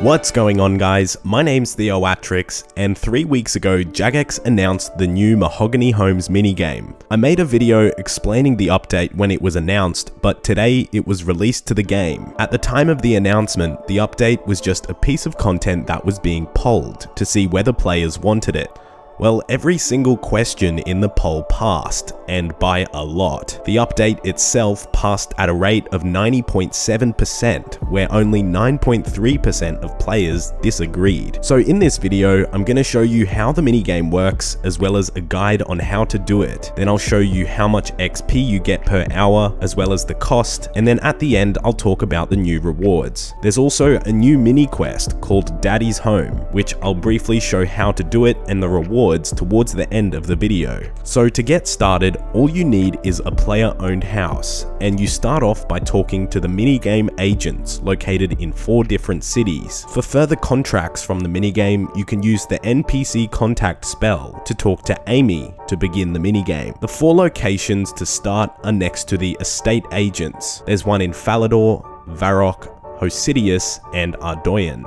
What's going on, guys? My name's Theoatrix, and 3 weeks ago Jagex announced the new Mahogany Homes minigame. I made a video explaining the update when it was announced, but today it was released to the game. At the time of the announcement, the update was just a piece of content that was being polled to see whether players wanted it. Well, every single question in the poll passed, and by a lot. The update itself passed at a rate of 90.7%, where only 9.3% of players disagreed. So in this video, I'm going to show you how the minigame works, as well as a guide on how to do it. Then I'll show you how much XP you get per hour, as well as the cost, and then at the end, I'll talk about the new rewards. There's also a new mini quest called Daddy's Home, which I'll briefly show how to do it and the rewards towards the end of the video. So to get started, all you need is a player-owned house, and you start off by talking to the minigame agents located in 4 different cities. For further contracts from the minigame, you can use the NPC contact spell to talk to Amy to begin the minigame. The 4 locations to start are next to the estate agents. There's one in Falador, Varrock, Hosidius, and Ardoyan.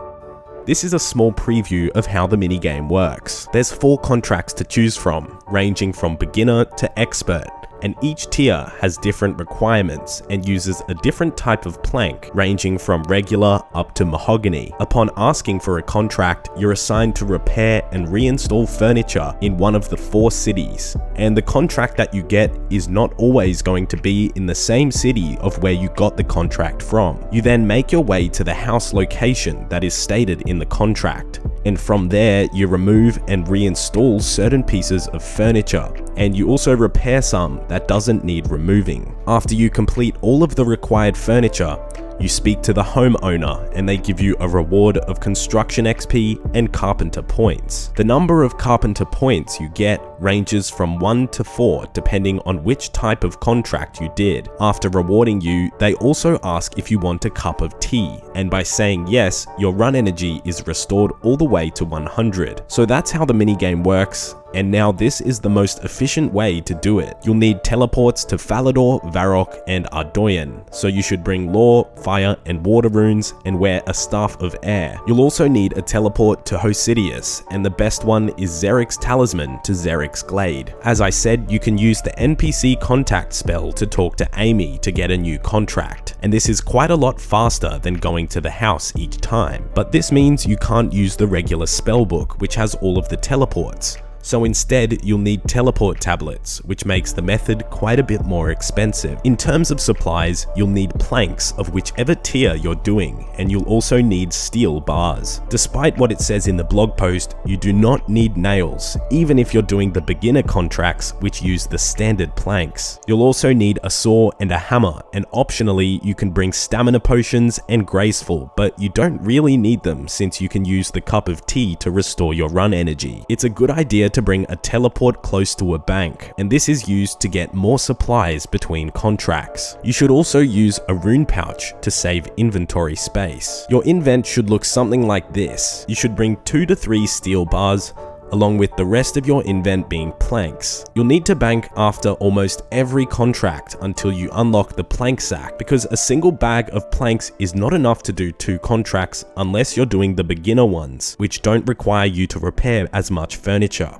This is a small preview of how the minigame works. There's 4 contracts to choose from, ranging from beginner to expert, and each tier has different requirements and uses a different type of plank, ranging from regular up to mahogany. Upon asking for a contract, you're assigned to repair and reinstall furniture in one of the 4 cities, and the contract that you get is not always going to be in the same city of where you got the contract from. You then make your way to the house location that is stated in the contract, and from there you remove and reinstall certain pieces of furniture, and you also repair some that doesn't need removing. After you complete all of the required furniture, you speak to the homeowner and they give you a reward of construction XP and carpenter points. The number of carpenter points you get ranges from 1 to 4 depending on which type of contract you did. After rewarding you, they also ask if you want a cup of tea, and by saying yes, your run energy is restored all the way to 100. So that's how the minigame works. And now this is the most efficient way to do it. You'll need teleports to Falador, Varrock, and Ardoyan, so you should bring law, fire, and water runes and wear a staff of air. You'll also need a teleport to Hosidius, and the best one is Xeric's talisman to Xeric's glade. As I said, you can use the NPC contact spell to talk to Amy to get a new contract, and this is quite a lot faster than going to the house each time. But this means you can't use the regular spellbook, which has all of the teleports. So instead, you'll need teleport tablets, which makes the method quite a bit more expensive. In terms of supplies, you'll need planks of whichever tier you're doing, and you'll also need steel bars. Despite what it says in the blog post, you do not need nails, even if you're doing the beginner contracts, which use the standard planks. You'll also need a saw and a hammer, and optionally, you can bring stamina potions and graceful, but you don't really need them since you can use the cup of tea to restore your run energy. It's a good idea to bring a teleport close to a bank, and this is used to get more supplies between contracts. You should also use a rune pouch to save inventory space. Your invent should look something like this. You should bring 2 to 3 steel bars, along with the rest of your invent being planks. You'll need to bank after almost every contract until you unlock the plank sack, because a single bag of planks is not enough to do 2 contracts unless you're doing the beginner ones, which don't require you to repair as much furniture.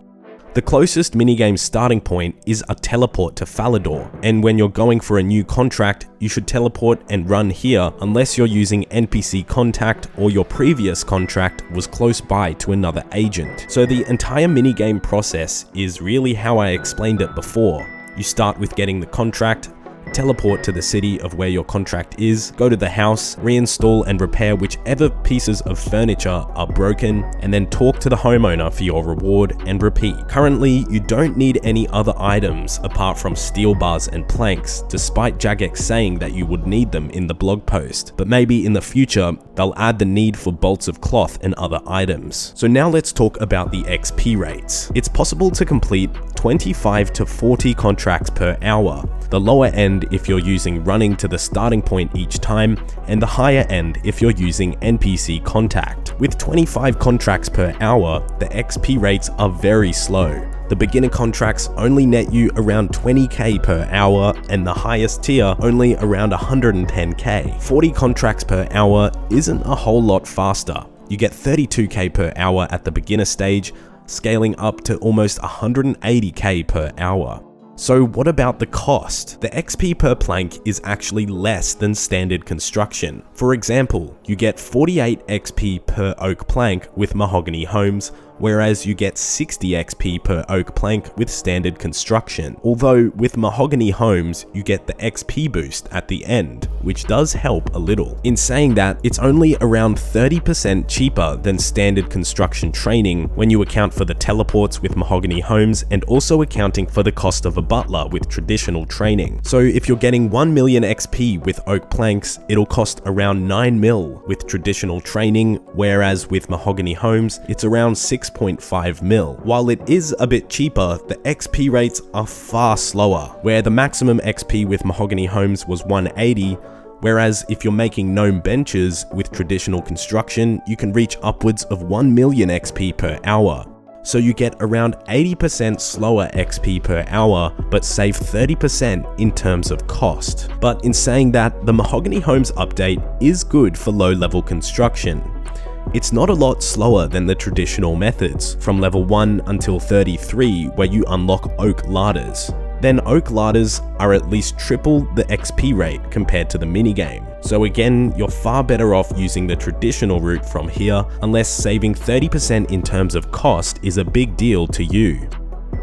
The closest minigame starting point is a teleport to Falador, and when you're going for a new contract, you should teleport and run here unless you're using NPC contact or your previous contract was close by to another agent. So the entire minigame process is really how I explained it before. You start with getting the contract, teleport to the city of where your contract is, go to the house, reinstall and repair whichever pieces of furniture are broken, and then talk to the homeowner for your reward and repeat. Currently, you don't need any other items apart from steel bars and planks, despite Jagex saying that you would need them in the blog post, but maybe in the future, they'll add the need for bolts of cloth and other items. So now let's talk about the XP rates. It's possible to complete 25 to 40 contracts per hour, the lower end if you're using running to the starting point each time, and the higher end if you're using NPC contact. With 25 contracts per hour, the XP rates are very slow. The beginner contracts only net you around 20k per hour, and the highest tier only around 110k. 40 contracts per hour isn't a whole lot faster. You get 32k per hour at the beginner stage, scaling up to almost 180k per hour. So what about the cost? The XP per plank is actually less than standard construction. For example, you get 48 XP per oak plank with Mahogany Homes, whereas you get 60 XP per oak plank with standard construction. Although with Mahogany Homes, you get the XP boost at the end, which does help a little. In saying that, it's only around 30% cheaper than standard construction training when you account for the teleports with Mahogany Homes and also accounting for the cost of a butler with traditional training. So if you're getting 1 million XP with oak planks, it'll cost around 9 mil with traditional training, whereas with Mahogany Homes, it's around 6.5 mil. While it is a bit cheaper, the XP rates are far slower, where the maximum XP with Mahogany Homes was 180, whereas if you're making gnome benches with traditional construction, you can reach upwards of 1 million XP per hour. So you get around 80% slower XP per hour, but save 30% in terms of cost. But in saying that, the Mahogany Homes update is good for low-level construction. It's not a lot slower than the traditional methods, from level 1 until 33 where you unlock oak ladders. Then oak ladders are at least triple the XP rate compared to the minigame. So again, you're far better off using the traditional route from here, unless saving 30% in terms of cost is a big deal to you.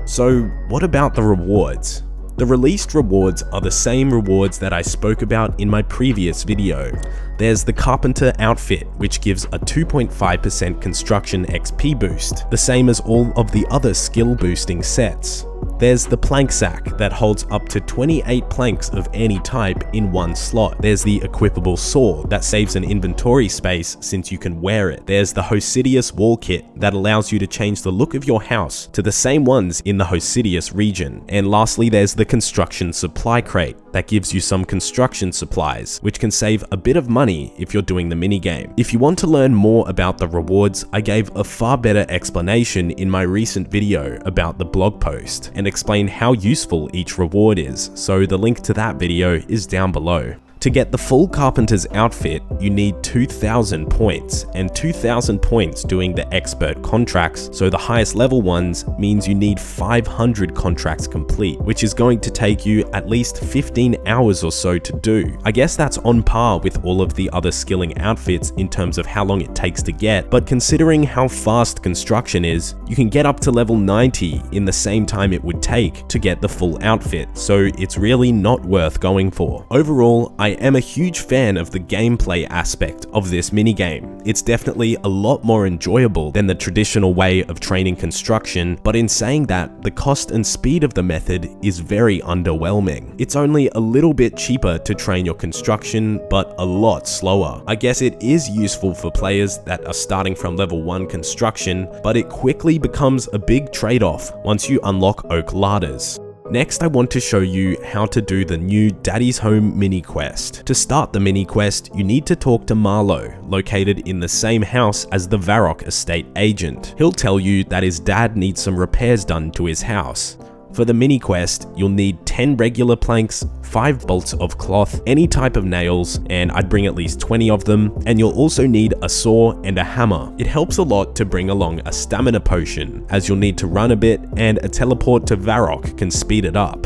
So what about the rewards? The released rewards are the same rewards that I spoke about in my previous video. There's the Carpenter outfit, which gives a 2.5% construction XP boost, the same as all of the other skill boosting sets. There's the plank sack that holds up to 28 planks of any type in one slot. There's the equipable saw that saves an inventory space since you can wear it. There's the Hosidius wall kit that allows you to change the look of your house to the same ones in the Hosidius region. And lastly, there's the construction supply crate that gives you some construction supplies, which can save a bit of money if you're doing the minigame. If you want to learn more about the rewards, I gave a far better explanation in my recent video about the blog post and explain how useful each reward is, so the link to that video is down below. To get the full Carpenter's outfit, you need 2,000 points, and 2,000 points doing the expert contracts, so the highest level ones means you need 500 contracts complete, which is going to take you at least 15 hours or so to do. I guess that's on par with all of the other skilling outfits in terms of how long it takes to get, but considering how fast construction is, you can get up to level 90 in the same time it would take to get the full outfit, so it's really not worth going for. Overall, I am a huge fan of the gameplay aspect of this minigame. It's definitely a lot more enjoyable than the traditional way of training construction, but in saying that, the cost and speed of the method is very underwhelming. It's only a little bit cheaper to train your construction, but a lot slower. I guess it is useful for players that are starting from level 1 construction, but it quickly becomes a big trade-off once you unlock oak ladders. Next, I want to show you how to do the new Daddy's Home mini quest. To start the mini quest, you need to talk to Marlowe, located in the same house as the Varrock estate agent. He'll tell you that his dad needs some repairs done to his house. For the mini quest, you'll need 10 regular planks, 5 bolts of cloth, any type of nails, and I'd bring at least 20 of them, and you'll also need a saw and a hammer. It helps a lot to bring along a stamina potion, as you'll need to run a bit, and a teleport to Varrock can speed it up.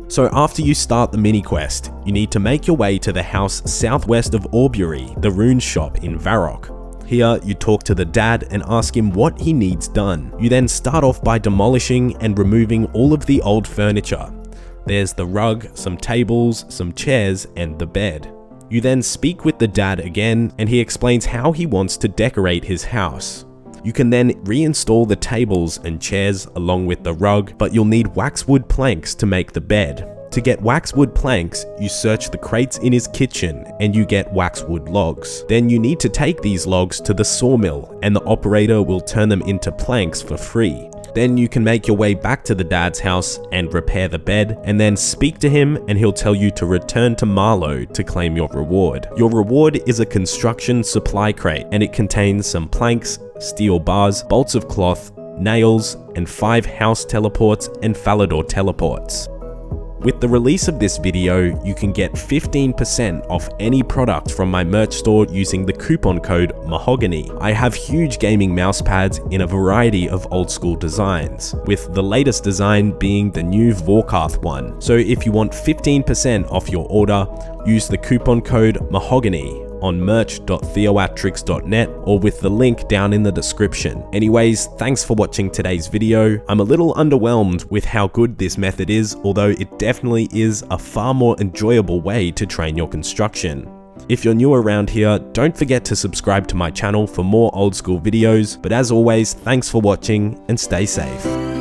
So after you start the mini quest, you need to make your way to the house southwest of Aubury, the rune shop in Varrock. Here, you talk to the dad and ask him what he needs done. You then start off by demolishing and removing all of the old furniture. There's the rug, some tables, some chairs, and the bed. You then speak with the dad again, and he explains how he wants to decorate his house. You can then reinstall the tables and chairs along with the rug, but you'll need waxwood planks to make the bed. To get waxwood planks, you search the crates in his kitchen and you get waxwood logs. Then you need to take these logs to the sawmill and the operator will turn them into planks for free. Then you can make your way back to the dad's house and repair the bed, and then speak to him and he'll tell you to return to Marlowe to claim your reward. Your reward is a construction supply crate, and it contains some planks, steel bars, bolts of cloth, nails, and 5 house teleports and Falador teleports. With the release of this video, you can get 15% off any product from my merch store using the coupon code Mahogany. I have huge gaming mouse pads in a variety of old school designs, with the latest design being the new Vorkarth one. So if you want 15% off your order, use the coupon code Mahogany on merch.theoatrix.net or with the link down in the description. Anyways, thanks for watching today's video. I'm a little underwhelmed with how good this method is, although it definitely is a far more enjoyable way to train your construction. If you're new around here, don't forget to subscribe to my channel for more old school videos, but as always, thanks for watching and stay safe.